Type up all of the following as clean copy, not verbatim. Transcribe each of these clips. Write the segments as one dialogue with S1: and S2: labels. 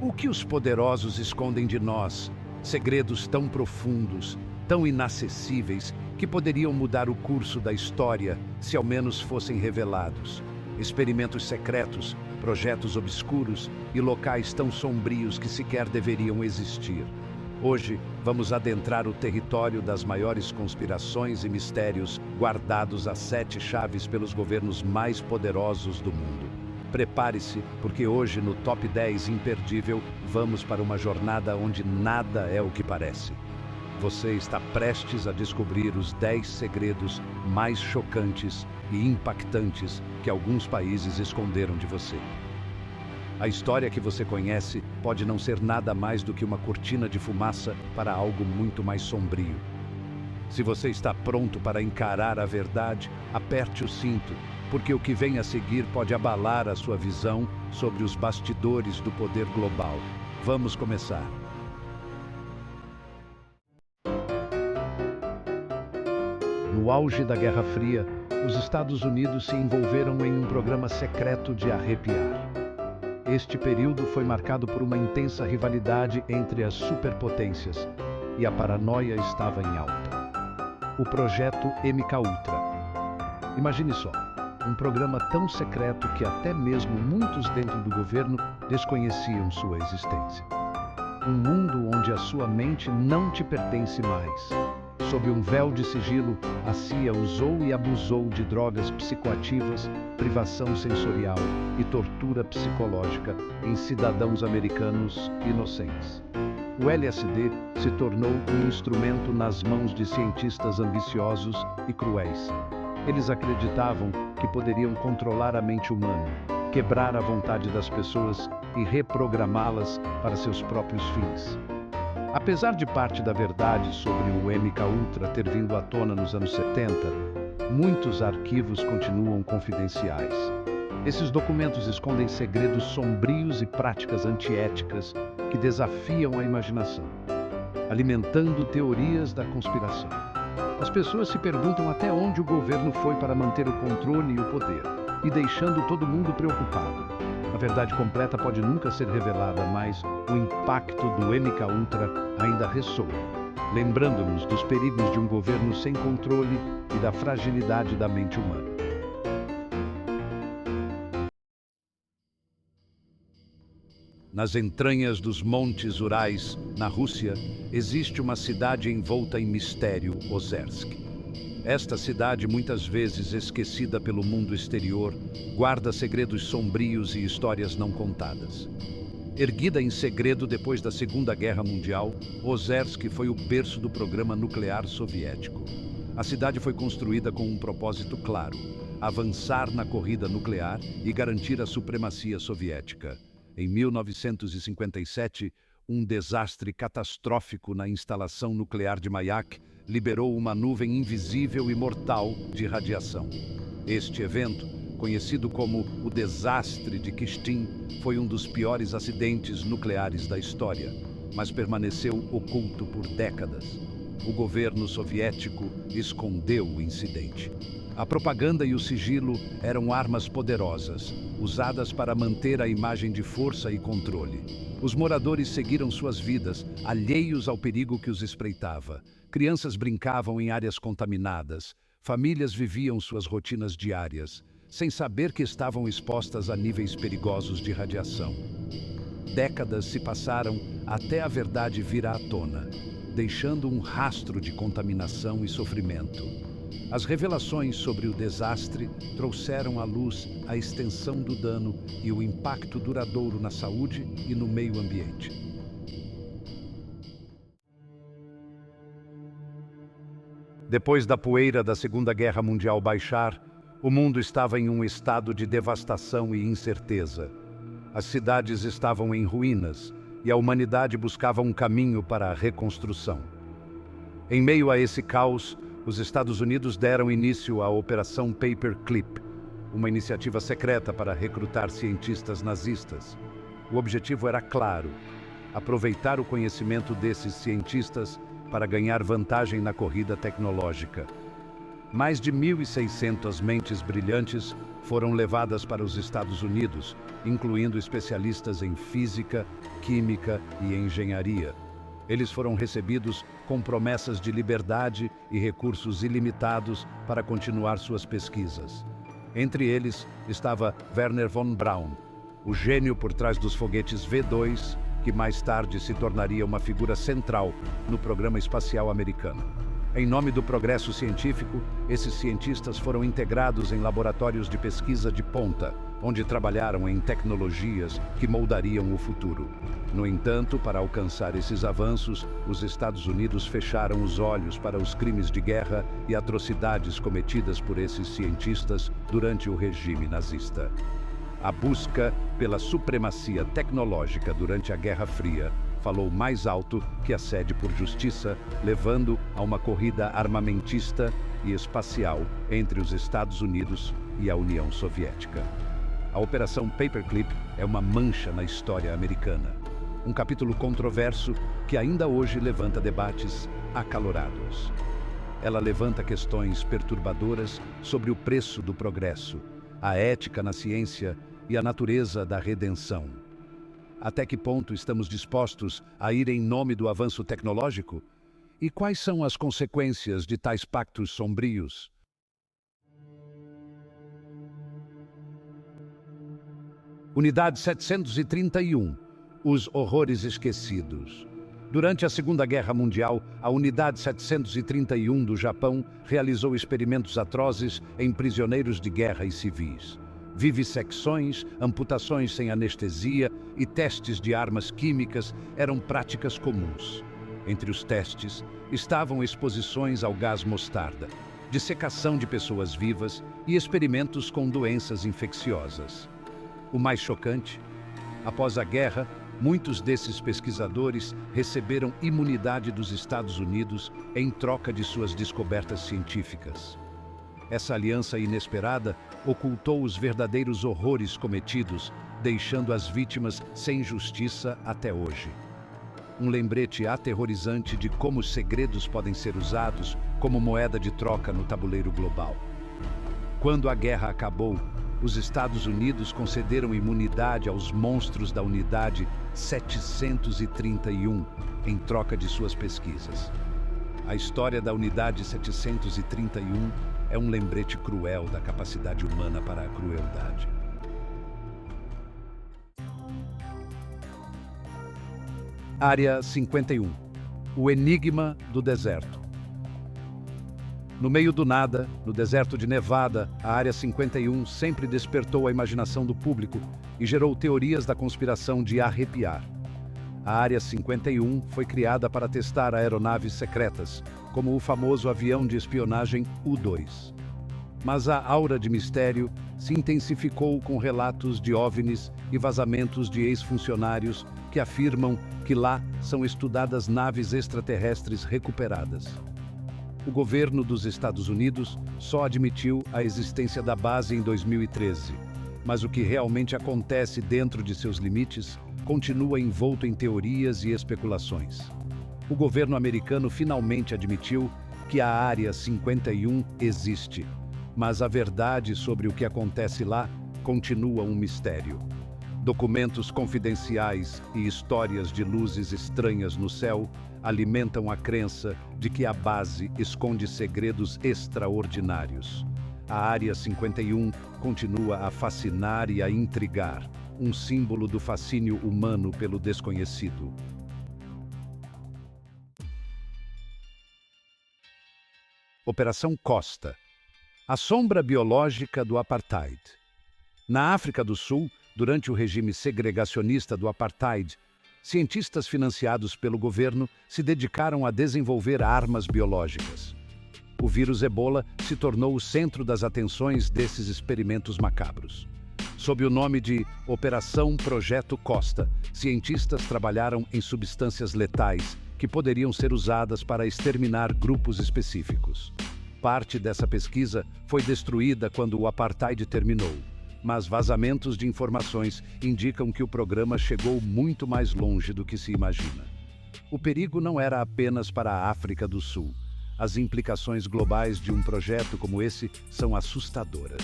S1: O que os poderosos escondem de nós? Segredos tão profundos, tão inacessíveis, que poderiam mudar o curso da história se ao menos fossem revelados. Experimentos secretos, projetos obscuros e locais tão sombrios que sequer deveriam existir. Hoje, vamos adentrar o território das maiores conspirações e mistérios guardados a 7 chaves pelos governos mais poderosos do mundo. Prepare-se, porque hoje no Top 10 Imperdível, vamos para uma jornada onde nada é o que parece. Você está prestes a descobrir os 10 segredos mais chocantes e impactantes que alguns países esconderam de você. A história que você conhece pode não ser nada mais do que uma cortina de fumaça para algo muito mais sombrio. Se você está pronto para encarar a verdade, aperte o cinto, porque o que vem a seguir pode abalar a sua visão sobre os bastidores do poder global. Vamos começar. No auge da Guerra Fria, os Estados Unidos se envolveram em um programa secreto de arrepiar. Este período foi marcado por uma intensa rivalidade entre as superpotências, e a paranoia estava em alta. O projeto MKUltra. Imagine só, um programa tão secreto que até mesmo muitos dentro do governo desconheciam sua existência. Um mundo onde a sua mente não te pertence mais. Sob um véu de sigilo, a CIA usou e abusou de drogas psicoativas, privação sensorial e tortura psicológica em cidadãos americanos inocentes. O LSD se tornou um instrumento nas mãos de cientistas ambiciosos e cruéis. Eles acreditavam que poderiam controlar a mente humana, quebrar a vontade das pessoas e reprogramá-las para seus próprios fins. Apesar de parte da verdade sobre o MKUltra ter vindo à tona nos anos 70, muitos arquivos continuam confidenciais. Esses documentos escondem segredos sombrios e práticas antiéticas que desafiam a imaginação, alimentando teorias da conspiração. As pessoas se perguntam até onde o governo foi para manter o controle e o poder, e deixando todo mundo preocupado. A verdade completa pode nunca ser revelada, mas o impacto do MKUltra ainda ressoa, lembrando-nos dos perigos de um governo sem controle e da fragilidade da mente humana. Nas entranhas dos Montes Urais, na Rússia, existe uma cidade envolta em mistério, Ozersk. Esta cidade, muitas vezes esquecida pelo mundo exterior, guarda segredos sombrios e histórias não contadas. Erguida em segredo depois da Segunda Guerra Mundial, Ozersk foi o berço do programa nuclear soviético. A cidade foi construída com um propósito claro: avançar na corrida nuclear e garantir a supremacia soviética. Em 1957, um desastre catastrófico na instalação nuclear de Mayak liberou uma nuvem invisível e mortal de radiação. Este evento, conhecido como o Desastre de Kistin, foi um dos piores acidentes nucleares da história, mas permaneceu oculto por décadas. O governo soviético escondeu o incidente. A propaganda e o sigilo eram armas poderosas, usadas para manter a imagem de força e controle. Os moradores seguiram suas vidas, alheios ao perigo que os espreitava. Crianças brincavam em áreas contaminadas, famílias viviam suas rotinas diárias, sem saber que estavam expostas a níveis perigosos de radiação. Décadas se passaram até a verdade vir à tona, deixando um rastro de contaminação e sofrimento. As revelações sobre o desastre trouxeram à luz a extensão do dano e o impacto duradouro na saúde e no meio ambiente. Depois da poeira da Segunda Guerra Mundial baixar, o mundo estava em um estado de devastação e incerteza. As cidades estavam em ruínas e a humanidade buscava um caminho para a reconstrução. Em meio a esse caos, os Estados Unidos deram início à Operação Paperclip, uma iniciativa secreta para recrutar cientistas nazistas. O objetivo era claro: aproveitar o conhecimento desses cientistas para ganhar vantagem na corrida tecnológica. Mais de 1.600 mentes brilhantes foram levadas para os Estados Unidos, incluindo especialistas em física, química e engenharia. Eles foram recebidos com promessas de liberdade e recursos ilimitados para continuar suas pesquisas. Entre eles estava Wernher von Braun, o gênio por trás dos foguetes V2, que mais tarde se tornaria uma figura central no programa espacial americano. Em nome do progresso científico, esses cientistas foram integrados em laboratórios de pesquisa de ponta, onde trabalharam em tecnologias que moldariam o futuro. No entanto, para alcançar esses avanços, os Estados Unidos fecharam os olhos para os crimes de guerra e atrocidades cometidas por esses cientistas durante o regime nazista. A busca pela supremacia tecnológica durante a Guerra Fria falou mais alto que a sede por justiça, levando a uma corrida armamentista e espacial entre os Estados Unidos e a União Soviética. A Operação Paperclip é uma mancha na história americana. Um capítulo controverso que ainda hoje levanta debates acalorados. Ela levanta questões perturbadoras sobre o preço do progresso, a ética na ciência e a natureza da redenção. Até que ponto estamos dispostos a ir em nome do avanço tecnológico? E quais são as consequências de tais pactos sombrios? Unidade 731. Os horrores esquecidos. Durante a Segunda Guerra Mundial, a Unidade 731 do Japão realizou experimentos atrozes em prisioneiros de guerra e civis. Vivissecções, amputações sem anestesia e testes de armas químicas eram práticas comuns. Entre os testes estavam exposições ao gás mostarda, dissecação de pessoas vivas e experimentos com doenças infecciosas. O mais chocante, após a guerra, muitos desses pesquisadores receberam imunidade dos Estados Unidos em troca de suas descobertas científicas. Essa aliança inesperada ocultou os verdadeiros horrores cometidos, deixando as vítimas sem justiça até hoje. Um lembrete aterrorizante de como os segredos podem ser usados como moeda de troca no tabuleiro global. Quando a guerra acabou, os Estados Unidos concederam imunidade aos monstros da Unidade 731 em troca de suas pesquisas. A história da Unidade 731 é um lembrete cruel da capacidade humana para a crueldade. Área 51. O enigma do deserto. No meio do nada, no deserto de Nevada, a Área 51 sempre despertou a imaginação do público e gerou teorias da conspiração de arrepiar. A Área 51 foi criada para testar aeronaves secretas, como o famoso avião de espionagem U-2. Mas a aura de mistério se intensificou com relatos de OVNIs e vazamentos de ex-funcionários que afirmam que lá são estudadas naves extraterrestres recuperadas. O governo dos Estados Unidos só admitiu a existência da base em 2013, mas o que realmente acontece dentro de seus limites continua envolto em teorias e especulações. O governo americano finalmente admitiu que a Área 51 existe, mas a verdade sobre o que acontece lá continua um mistério. Documentos confidenciais e histórias de luzes estranhas no céu alimentam a crença de que a base esconde segredos extraordinários. A Área 51 continua a fascinar e a intrigar, um símbolo do fascínio humano pelo desconhecido. Operação Costa. A sombra biológica do Apartheid. Na África do Sul, durante o regime segregacionista do Apartheid, cientistas financiados pelo governo se dedicaram a desenvolver armas biológicas. O vírus Ebola se tornou o centro das atenções desses experimentos macabros. Sob o nome de Operação Projeto Costa, cientistas trabalharam em substâncias letais que poderiam ser usadas para exterminar grupos específicos. Parte dessa pesquisa foi destruída quando o Apartheid terminou, mas vazamentos de informações indicam que o programa chegou muito mais longe do que se imagina. O perigo não era apenas para a África do Sul. as implicações globais de um projeto como esse são assustadoras.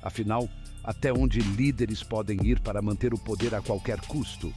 S1: Afinal, até onde líderes podem ir para manter o poder a qualquer custo?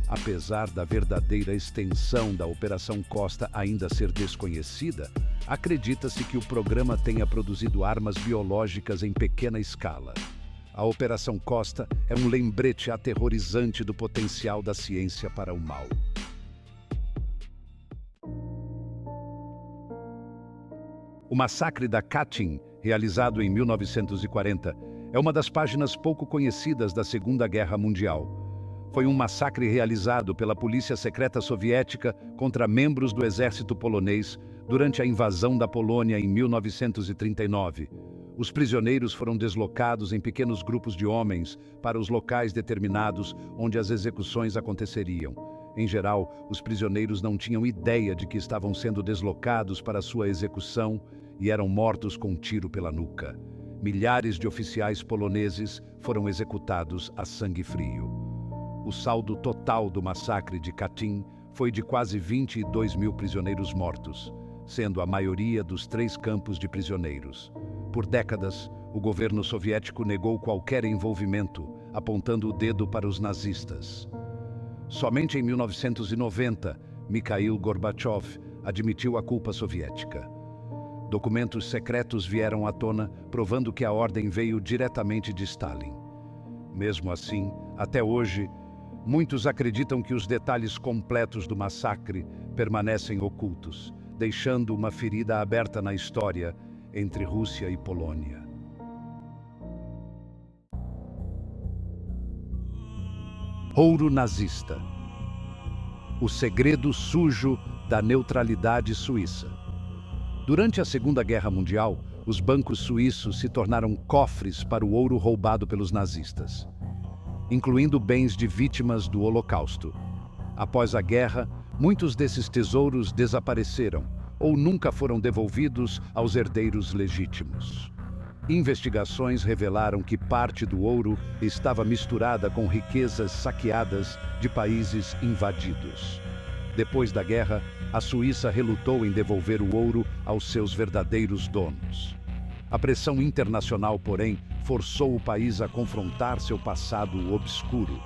S1: Apesar da verdadeira extensão da Operação Costa ainda ser desconhecida, acredita-se que o programa tenha produzido armas biológicas em pequena escala. A Operação Costa é um lembrete aterrorizante do potencial da ciência para o mal. O massacre da Katyn, realizado em 1940, é uma das páginas pouco conhecidas da Segunda Guerra Mundial. Foi um massacre realizado pela polícia secreta soviética contra membros do exército polonês durante a invasão da Polônia em 1939. Os prisioneiros foram deslocados em pequenos grupos de homens para os locais determinados onde as execuções aconteceriam. Em geral, os prisioneiros não tinham ideia de que estavam sendo deslocados para sua execução e eram mortos com um tiro pela nuca. Milhares de oficiais poloneses foram executados a sangue frio. O saldo total do massacre de Katyn foi de quase 22 mil prisioneiros mortos, sendo a maioria dos 3 campos de prisioneiros. Por décadas, o governo soviético negou qualquer envolvimento, apontando o dedo para os nazistas. Somente em 1990, Mikhail Gorbachev admitiu a culpa soviética. Documentos secretos vieram à tona, provando que a ordem veio diretamente de Stalin. Mesmo assim, até hoje, muitos acreditam que os detalhes completos do massacre permanecem ocultos, deixando uma ferida aberta na história entre Rússia e Polônia. Ouro nazista. O segredo sujo da neutralidade suíça. Durante a Segunda Guerra Mundial, os bancos suíços se tornaram cofres para o ouro roubado pelos nazistas, incluindo bens de vítimas do Holocausto. Após a guerra, muitos desses tesouros desapareceram ou nunca foram devolvidos aos herdeiros legítimos. Investigações revelaram que parte do ouro estava misturada com riquezas saqueadas de países invadidos. Depois da guerra, a Suíça relutou em devolver o ouro aos seus verdadeiros donos. A pressão internacional, porém, forçou o país a confrontar seu passado obscuro.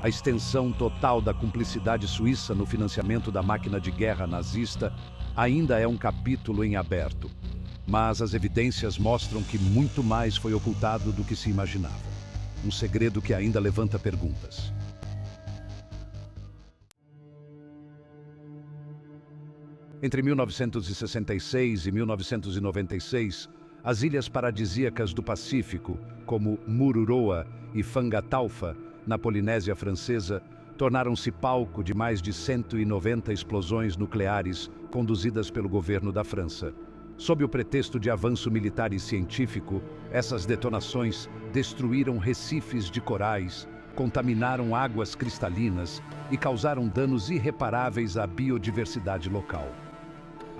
S1: A extensão total da cumplicidade suíça no financiamento da máquina de guerra nazista ainda é um capítulo em aberto, mas as evidências mostram que muito mais foi ocultado do que se imaginava. Um segredo que ainda levanta perguntas. Entre 1966 e 1996, as ilhas paradisíacas do Pacífico, como Mururoa e Fangataufa, na Polinésia Francesa, tornaram-se palco de mais de 190 explosões nucleares conduzidas pelo governo da França. Sob o pretexto de avanço militar e científico, essas detonações destruíram recifes de corais, contaminaram águas cristalinas e causaram danos irreparáveis à biodiversidade local.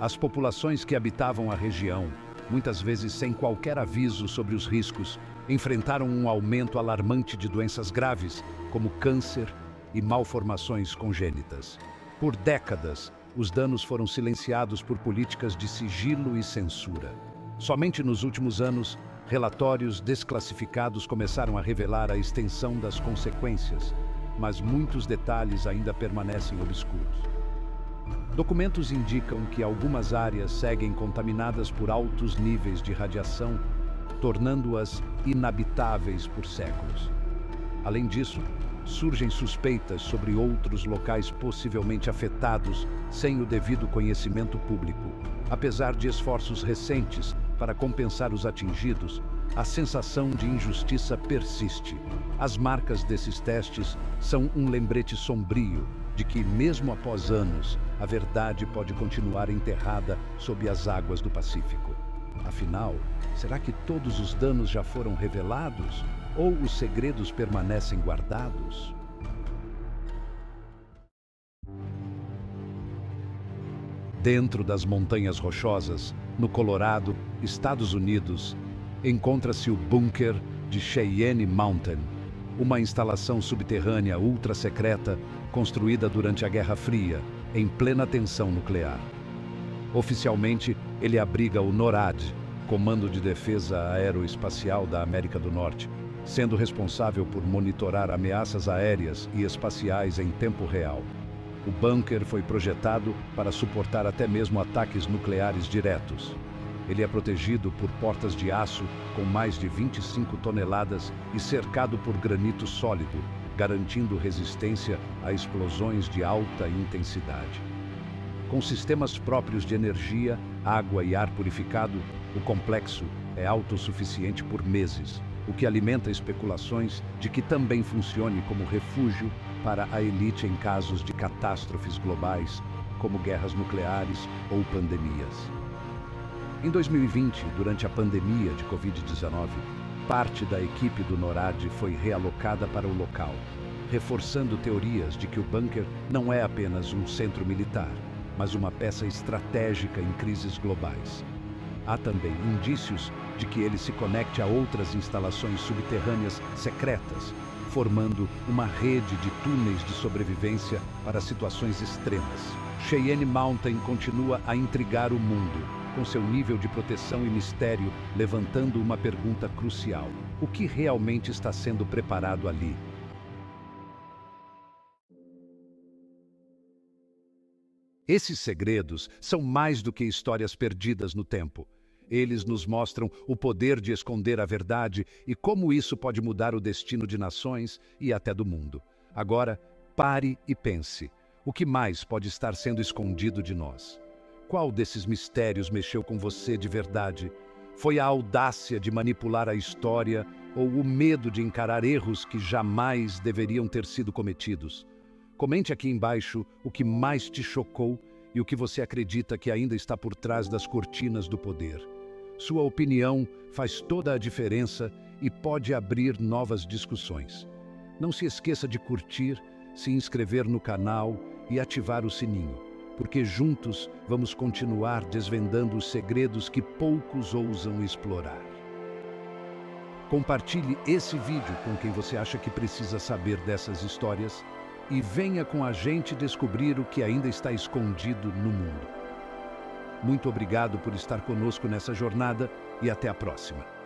S1: As populações que habitavam a região, muitas vezes sem qualquer aviso sobre os riscos, enfrentaram um aumento alarmante de doenças graves, como câncer e malformações congênitas. Por décadas, os danos foram silenciados por políticas de sigilo e censura. Somente nos últimos anos, relatórios desclassificados começaram a revelar a extensão das consequências, mas muitos detalhes ainda permanecem obscuros. Documentos indicam que algumas áreas seguem contaminadas por altos níveis de radiação, tornando-as inabitáveis por séculos. Além disso, surgem suspeitas sobre outros locais possivelmente afetados sem o devido conhecimento público. Apesar de esforços recentes para compensar os atingidos, a sensação de injustiça persiste. As marcas desses testes são um lembrete sombrio de que, mesmo após anos, a verdade pode continuar enterrada sob as águas do Pacífico. Afinal, será que todos os danos já foram revelados ou os segredos permanecem guardados? Dentro das Montanhas Rochosas, no Colorado, Estados Unidos, encontra-se o bunker de Cheyenne Mountain, uma instalação subterrânea ultra-secreta construída durante a Guerra Fria, em plena tensão nuclear. Oficialmente, ele abriga o NORAD, Comando de Defesa Aeroespacial da América do Norte, sendo responsável por monitorar ameaças aéreas e espaciais em tempo real. O bunker foi projetado para suportar até mesmo ataques nucleares diretos. Ele é protegido por portas de aço com mais de 25 toneladas e cercado por granito sólido, garantindo resistência a explosões de alta intensidade. Com sistemas próprios de energia, água e ar purificado, o complexo é autossuficiente por meses, o que alimenta especulações de que também funcione como refúgio para a elite em casos de catástrofes globais, como guerras nucleares ou pandemias. Em 2020, durante a pandemia de Covid-19, parte da equipe do NORAD foi realocada para o local, reforçando teorias de que o bunker não é apenas um centro militar, mas uma peça estratégica em crises globais. Há também indícios de que ele se conecte a outras instalações subterrâneas secretas, formando uma rede de túneis de sobrevivência para situações extremas. Cheyenne Mountain continua a intrigar o mundo, com seu nível de proteção e mistério, levantando uma pergunta crucial: o que realmente está sendo preparado ali? Esses segredos são mais do que histórias perdidas no tempo. Eles nos mostram o poder de esconder a verdade e como isso pode mudar o destino de nações e até do mundo. Agora, pare e pense. O que mais pode estar sendo escondido de nós? Qual desses mistérios mexeu com você de verdade? Foi a audácia de manipular a história ou o medo de encarar erros que jamais deveriam ter sido cometidos? Comente aqui embaixo o que mais te chocou e o que você acredita que ainda está por trás das cortinas do poder. Sua opinião faz toda a diferença e pode abrir novas discussões. Não se esqueça de curtir, se inscrever no canal e ativar o sininho, porque juntos vamos continuar desvendando os segredos que poucos ousam explorar. Compartilhe esse vídeo com quem você acha que precisa saber dessas histórias e venha com a gente descobrir o que ainda está escondido no mundo. Muito obrigado por estar conosco nessa jornada e até a próxima.